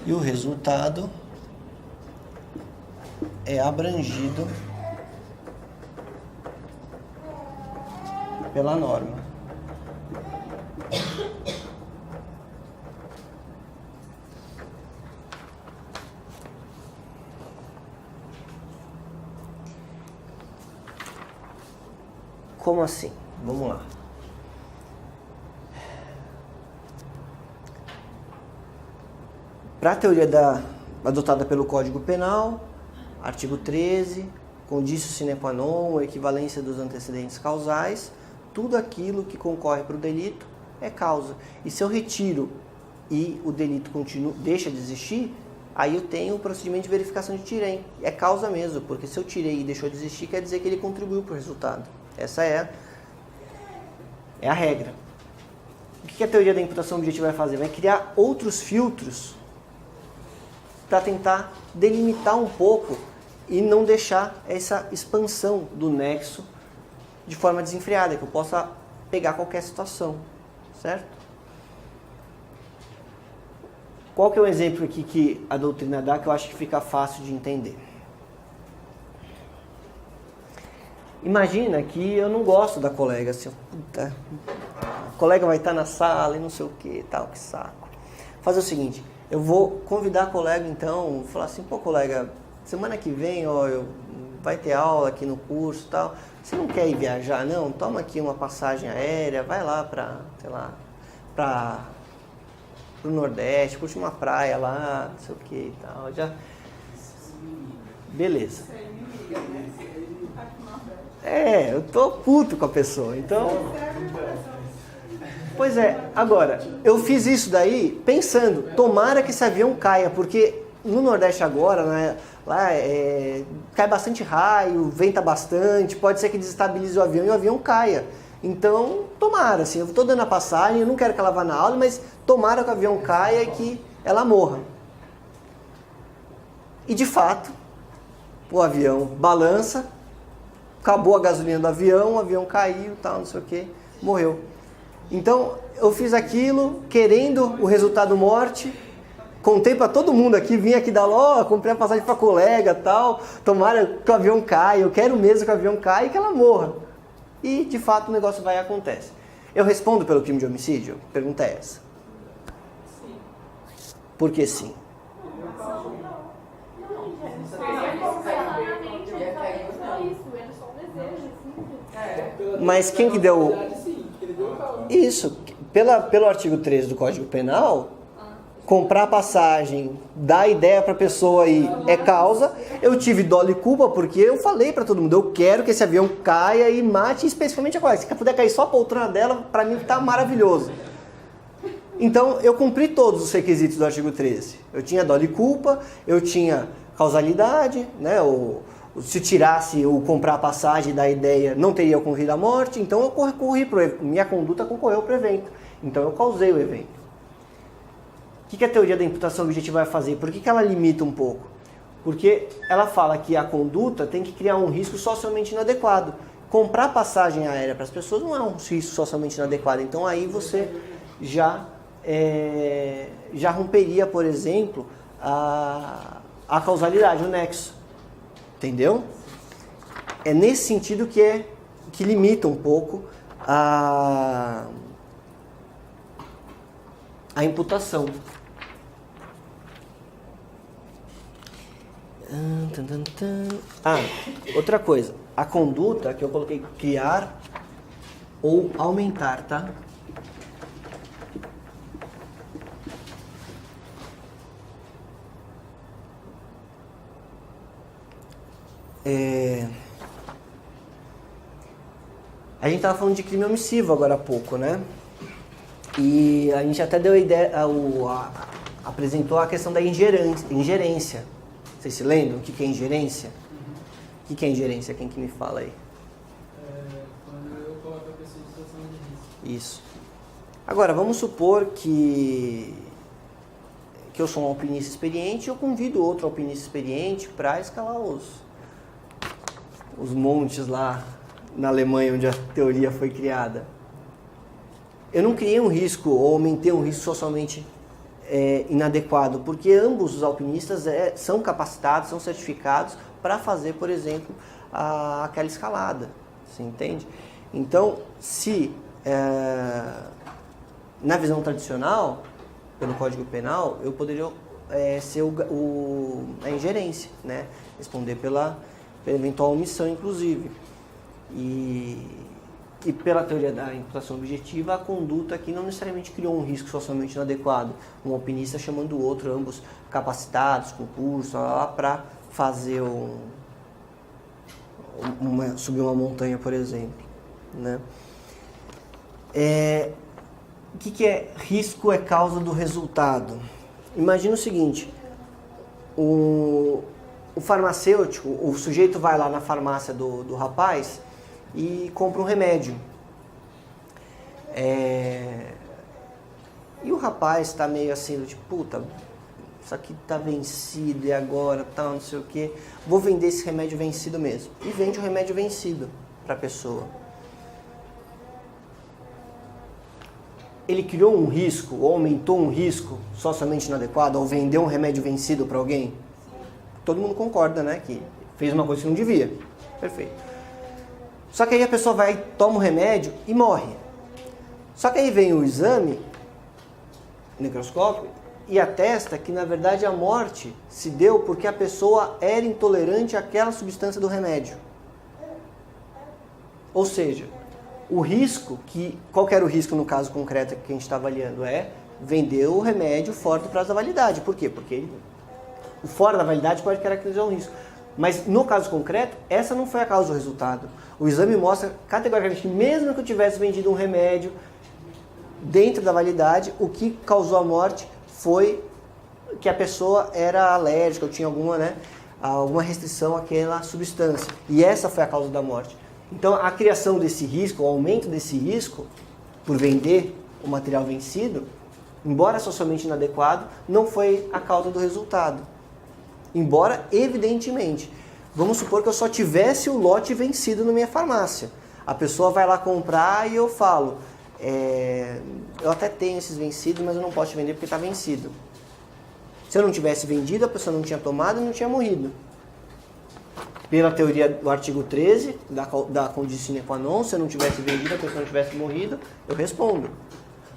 E o resultado é abrangido pela norma. Como assim? Vamos lá. Para a teoria adotada pelo Código Penal, artigo 13, conditio sine qua non, equivalência dos antecedentes causais, tudo aquilo que concorre para o delito é causa. E se eu retiro e o delito deixa de existir, aí eu tenho o procedimento de verificação de tirem. É causa mesmo, porque se eu tirei e deixou de existir, quer dizer que ele contribuiu para o resultado. Essa é a regra. O que a teoria da imputação objetiva vai fazer? Vai criar outros filtros para tentar delimitar um pouco e não deixar essa expansão do nexo de forma desenfreada, que eu possa pegar qualquer situação, certo? Qual que é o exemplo aqui que a doutrina dá que eu acho que fica fácil de entender? Imagina que eu não gosto da colega, assim, puta, a colega vai estar na sala e não sei o que, tal, que saco. Fazer o seguinte, eu vou convidar a colega então, falar assim, pô colega, semana que vem vai ter aula aqui no curso e tal, você não quer ir viajar não? Toma aqui uma passagem aérea, vai lá pro Nordeste, curte uma praia lá, não sei o que e tal, já... Beleza. Eu tô puto com a pessoa, então... Pois é, agora, eu fiz isso daí pensando, tomara que esse avião caia, porque no Nordeste agora, né, lá cai bastante raio, venta bastante, pode ser que desestabilize o avião e o avião caia. Então, tomara, assim, eu estou dando a passagem, eu não quero que ela vá na aula, mas tomara que o avião caia e que ela morra. E de fato, o avião balança, acabou a gasolina do avião, o avião caiu, tal, não sei o que, morreu. Então, eu fiz aquilo, querendo o resultado morte, contei para todo mundo aqui, vim aqui dar comprei a passagem para colega, tal, tomara que o avião caia, eu quero mesmo que o avião caia e que ela morra. E, de fato, o negócio vai e acontece. Eu respondo pelo crime de homicídio? A pergunta é essa. Sim. Por que sim? Mas quem que deu... Isso, pelo artigo 13 do Código Penal, comprar passagem, dar ideia para a pessoa aí é causa. Eu tive dolo e culpa porque eu falei para todo mundo, eu quero que esse avião caia e mate, especificamente a colega. Se puder cair só a poltrona dela, para mim tá maravilhoso. Então, eu cumpri todos os requisitos do artigo 13. Eu tinha dolo e culpa, eu tinha causalidade, né? Se tirasse o comprar a passagem da ideia, não teria ocorrido a morte, então eu concorri minha conduta concorreu para o evento. Então eu causei o evento. O que a teoria da imputação objetiva vai fazer? Por que ela limita um pouco? Porque ela fala que a conduta tem que criar um risco socialmente inadequado. Comprar passagem aérea para as pessoas não é um risco socialmente inadequado. Então aí você já romperia, por exemplo, a causalidade, o nexo. Entendeu? É nesse sentido que limita um pouco a imputação. Outra coisa. A conduta que eu coloquei criar ou aumentar, tá? A gente estava falando de crime omissivo agora há pouco, né? E a gente até deu a ideia, apresentou a questão da ingerência. Vocês se lembram o que é ingerência? O que é ingerência? Quem que me fala aí? Quando eu coloco a pessoa em situação de risco. Isso. Agora, vamos supor que eu sou um alpinista experiente e eu convido outro alpinista experiente para escalar os montes lá na Alemanha, onde a teoria foi criada. Eu não criei um risco ou aumentei um risco socialmente inadequado, porque ambos os alpinistas são capacitados, são certificados para fazer, por exemplo, aquela escalada. Você entende? Então, se na visão tradicional, pelo Código Penal, eu poderia ser a ingerência, né? Responder pela eventual omissão, inclusive. E pela teoria da imputação objetiva, a conduta aqui não necessariamente criou um risco socialmente inadequado. Um alpinista chamando o outro, ambos capacitados, com curso, para fazer subir uma montanha, por exemplo, né? O que é risco é causa do resultado? Imagina o seguinte, o farmacêutico, o sujeito vai lá na farmácia do rapaz e compra um remédio. E o rapaz está meio assim, tipo, puta, isso aqui tá vencido e agora tal, não sei o que, vou vender esse remédio vencido mesmo. E vende o remédio vencido para a pessoa. Ele criou um risco, ou aumentou um risco socialmente inadequado, ou vendeu um remédio vencido para alguém? Todo mundo concorda, né, que fez uma coisa que não devia. Perfeito. Só que aí a pessoa vai, toma o remédio e morre. Só que aí vem o exame necroscópico e atesta que, na verdade, a morte se deu porque a pessoa era intolerante àquela substância do remédio. Ou seja, o risco, qual que era o risco no caso concreto que a gente está avaliando? Vender o remédio fora do prazo da validade. Por quê? Porque o fora da validade pode caracterizar um risco. Mas no caso concreto, essa não foi a causa do resultado. O exame mostra categoricamente que mesmo que eu tivesse vendido um remédio dentro da validade, o que causou a morte foi que a pessoa era alérgica ou tinha alguma restrição àquela substância. E essa foi a causa da morte. Então a criação desse risco, o aumento desse risco por vender o material vencido, embora socialmente inadequado, não foi a causa do resultado. Embora, evidentemente, vamos supor que eu só tivesse o lote vencido na minha farmácia. A pessoa vai lá comprar e eu falo, eu até tenho esses vencidos, mas eu não posso te vender porque está vencido. Se eu não tivesse vendido, a pessoa não tinha tomado e não tinha morrido. Pela teoria do artigo 13, da condição sine qua non, se eu não tivesse vendido, a pessoa não tivesse morrido, eu respondo.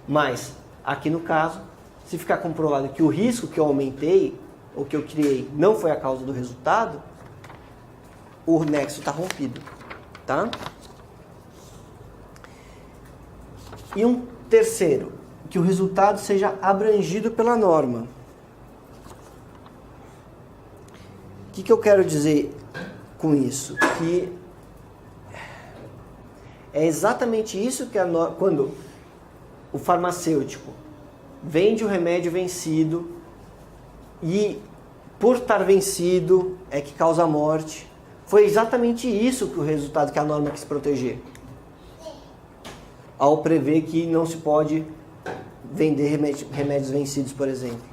Mas, aqui no caso, se ficar comprovado que o risco que eu aumentei, ou que eu criei, não foi a causa do resultado, o nexo está rompido, tá? E um terceiro, que o resultado seja abrangido pela norma. O que eu quero dizer com isso? Que é exatamente isso que quando o farmacêutico vende o remédio vencido e por estar vencido é que causa a morte, foi exatamente isso que o resultado que a norma quis proteger. Ao prever que não se pode vender remédios vencidos, por exemplo.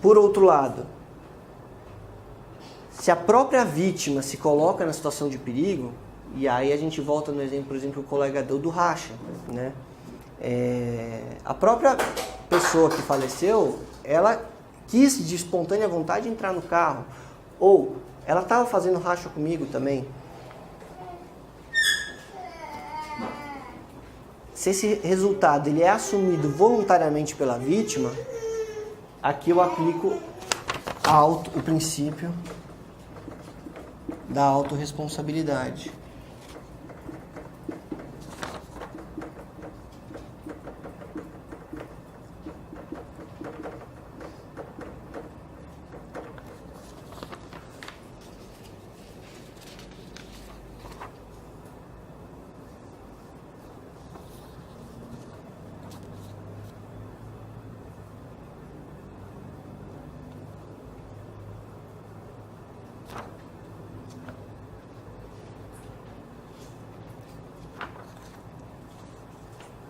Por outro lado, se a própria vítima se coloca na situação de perigo, e aí a gente volta no exemplo, por exemplo, o colega do racha, né? A própria pessoa que faleceu, ela quis de espontânea vontade entrar no carro, ou ela estava fazendo racha comigo também. Se esse resultado ele é assumido voluntariamente pela vítima, aqui eu aplico o princípio da autorresponsabilidade.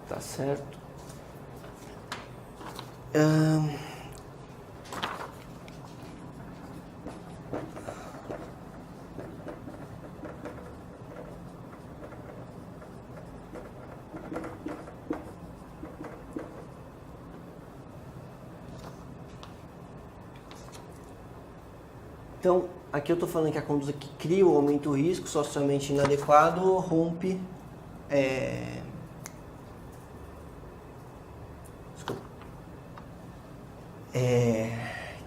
Tá certo. Então, aqui eu estou falando que a conduta que cria ou aumenta o risco socialmente inadequado rompe...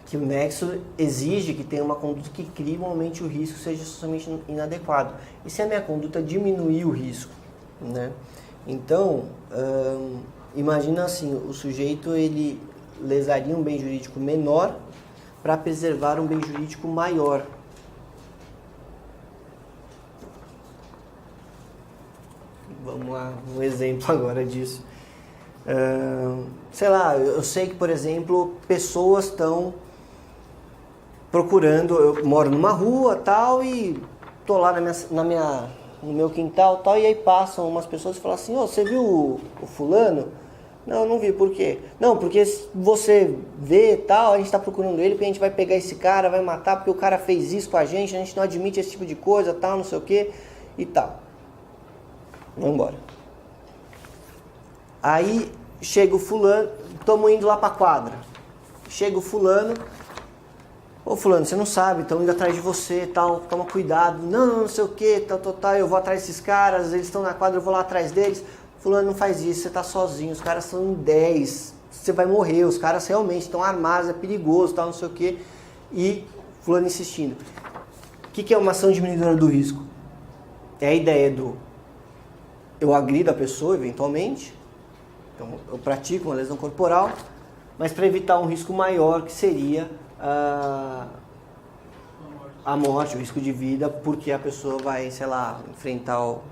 que o nexo exige que tenha uma conduta que crie ou aumente o risco, seja socialmente inadequado. E se a minha conduta diminuir o risco, né? Então, imagina assim, o sujeito ele lesaria um bem jurídico menor para preservar um bem jurídico maior. Vamos lá, um exemplo agora disso. Sei lá, eu sei que, por exemplo, pessoas estão procurando, eu moro numa rua tal e tô lá no meu quintal tal, e aí passam umas pessoas e falam assim, você viu o fulano? Não, não vi, por quê? Não, porque você vê tal, a gente está procurando ele, porque a gente vai pegar esse cara, vai matar, porque o cara fez isso com a gente não admite esse tipo de coisa, tal, não sei o quê e tal. Vamos embora. Aí chega o fulano, estamos indo lá para a quadra. Chega o fulano, ô fulano, você não sabe, estão indo atrás de você, tal, toma cuidado. Não sei o que, tal, eu vou atrás desses caras, eles estão na quadra, eu vou lá atrás deles. Fulano, não faz isso, você está sozinho, os caras são 10, você vai morrer, os caras realmente estão armados, é perigoso, tal, não sei o que. E fulano insistindo. O que é uma ação diminuidora do risco? É a ideia do eu agrido a pessoa, eventualmente, então eu pratico uma lesão corporal, mas para evitar um risco maior, que seria a morte, o risco de vida, porque a pessoa vai, sei lá, enfrentar o...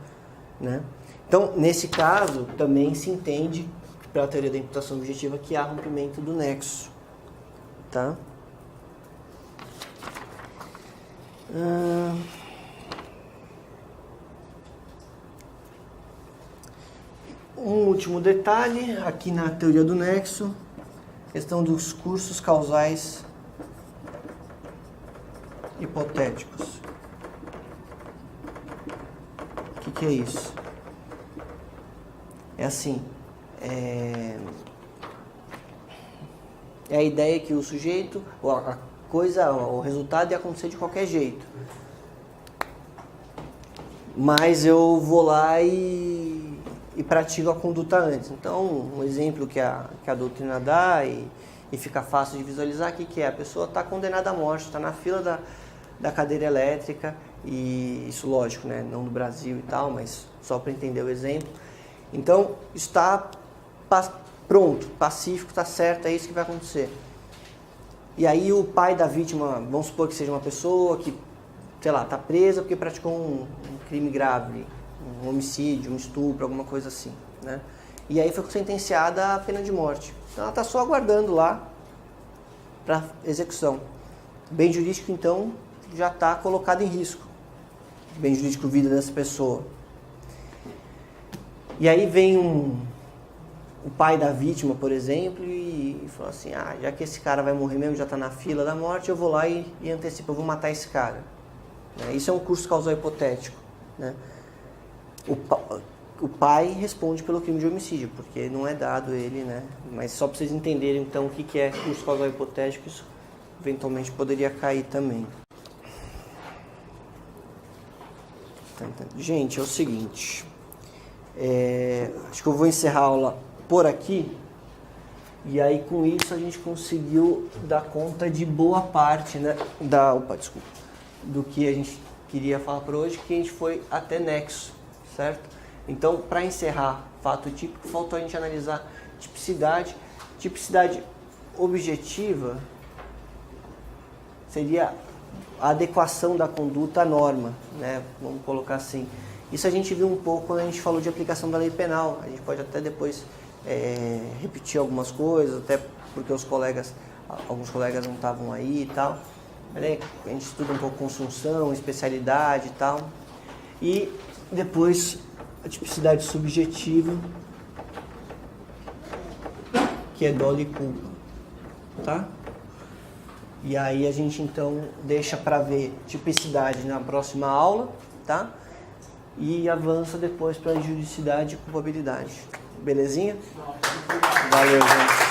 né? Então, nesse caso, também se entende, pela teoria da imputação objetiva, que há rompimento do nexo. Tá? Um último detalhe, aqui na teoria do nexo, questão dos cursos causais hipotéticos. O que é isso? É assim, é a ideia que o sujeito, a coisa, o resultado ia acontecer de qualquer jeito. Mas eu vou lá e pratico a conduta antes. Então, um exemplo que a doutrina dá e fica fácil de visualizar aqui, que é a pessoa está condenada à morte, está na fila da cadeira elétrica, e isso lógico, né, não no Brasil e tal, mas só para entender o exemplo. Então, está pronto, pacífico, está certo, é isso que vai acontecer. E aí o pai da vítima, vamos supor que seja uma pessoa que, sei lá, está presa porque praticou um crime grave, um homicídio, um estupro, alguma coisa assim, né? E aí foi sentenciada à pena de morte. Então ela está só aguardando lá para execução. O bem jurídico, então, já está colocado em risco. O bem jurídico vida dessa pessoa. E aí vem o pai da vítima, por exemplo, e fala assim, já que esse cara vai morrer mesmo, já está na fila da morte, eu vou lá e antecipo, eu vou matar esse cara. Isso é um curso causal hipotético, né? O pai responde pelo crime de homicídio, porque não é dado ele, né? Mas só para vocês entenderem, então, o que é curso causal hipotético, isso eventualmente poderia cair também. Gente, é o seguinte... acho que eu vou encerrar a aula por aqui, e aí com isso a gente conseguiu dar conta de boa parte, né, do que a gente queria falar por hoje, que a gente foi até nexo, certo? Então, para encerrar fato típico, faltou a gente analisar tipicidade. Tipicidade objetiva seria a adequação da conduta à norma, né? Vamos colocar assim. Isso a gente viu um pouco quando a gente falou de aplicação da lei penal. A gente pode até depois repetir algumas coisas, até porque alguns colegas não estavam aí e tal. Aí a gente estuda um pouco consunção, especialidade e tal. E depois a tipicidade subjetiva, que é dolo e culpa, tá? E aí a gente então deixa para ver tipicidade na próxima aula, tá? E avança depois para juridicidade e culpabilidade. Belezinha? Valeu, gente.